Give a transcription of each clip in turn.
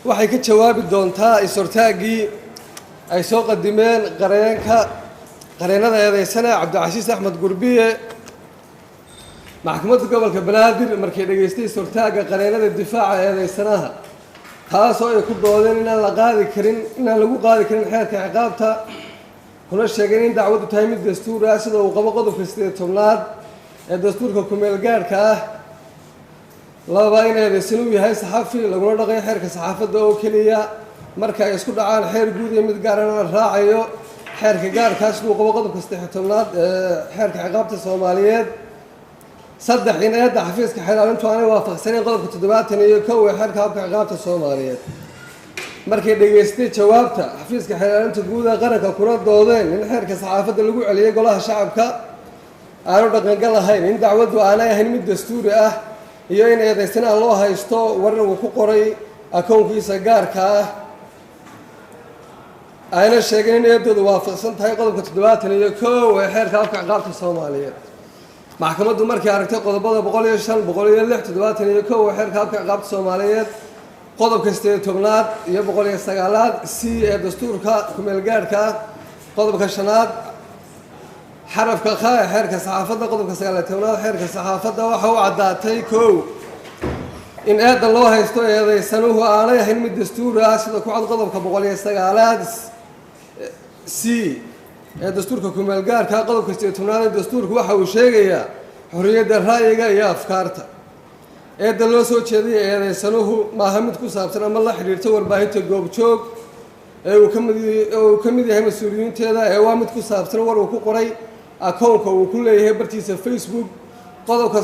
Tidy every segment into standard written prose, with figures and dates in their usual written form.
waxay ka jawaabi doontaa is-hortaagii ay soo qadimeen qareenada eedeysana Cabdicasiis Axmed Gurbiye maxkamadda gobolka Banaadir markay dhageystay is-hortaaga qareenada difaaca eedeysanaha taasoo ay ku doodeen inaan lagu qaadi karin xeerka ciqaabta kuna sheegeen in dacwadu tahay mid dastuur ah sida uu qabo qodobka 18aad ee dastuurka ku-meel gaarka ah laba in eedeysan uu yahay saxafi laguna dhaqay xeerka saxaafadda oo kaliya marka ay isku dhacaan xeer guud iyo mid gaar ah raacayo xeerka gaarkaas uu qabo qodobka 18aad ee xeerka ciqaabta Soomaaliyeed saddex in eedda xafiiska xeelaalintu aanay waafaqsaneyn qodobka 71 ee xeerka habka ciqaabta Soomaaliyeed markay dhageystay jawaabta xafiiska xeelaalinta guud ee qaranka kuna doodeen in xeerka saxaafadda lagu celiyay golaha shacabka aanu dhaqangal ahayn in dacwadu aanay ahayn mid dastuuri ah iyo in eedeysanaha loo haysto warar uu ku qoray akoonkiisa gaarka ah ayna sheegeen in eedoodu waafaqsan tahay qodobka 71 ee xeerka habka ciqaabta Soomaaliyeed maxkamaddu markay aragtay qodobada 105 106 71 ee xeerka habka ciqaabta Soomaaliyeed qodobka 18aad iyo 109aad c ee dastuurka ku-meel gaarka qodobka 5aad xarafka qa ee xeerka saxaafadda qodobka 19aad xeerka saxaafadda waxa uu cadaatay in eedan loo haysto eedeysanuhu aanay ahayn mid dastuuri ah sida ku cad qodobka 109aad c ee dastuurka ku-meel gaarka qodobka 18aad ee dastuurku waxa uu sheegayaa xorriyadda ra'yiga iyo afkaarta eedan loo soo jeediyay eedeysanuhu maaha mid ku saabsan ama la xiriirta warbaahinta goobjoog ee uu ka mid yahay mas-uuliyiinteeda ee waa mid ku saabsan war uu ku qoray akoonka uu ku leeyahay bartiisa Facebook qodobka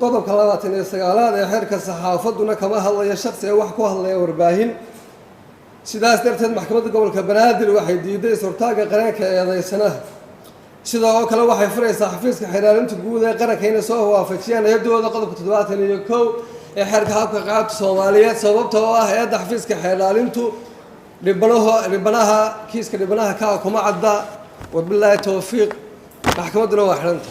29aad ee xeerka saxaafadduna kama hadlayo shakhsi ee wax ku hadlaya warbaahin sidaas darteed maxkamadda gobolka Banaadir waxay diiday is-hortaaga qareenka eedeysanaha sidoo kale waxay furaysaa xafiiska xeelaalinta guud ee qaranka inay soo waafajiyaan eedooda qodobka 71 ee xeerka habka ciqaabta Soomaaliyeed sababtoo ah eedda xafiiska xeelaalintu dhibanaha kiiska dhibanaha ka kuma cadda wabillahi tawfiiq maxkamadduna waa xiranta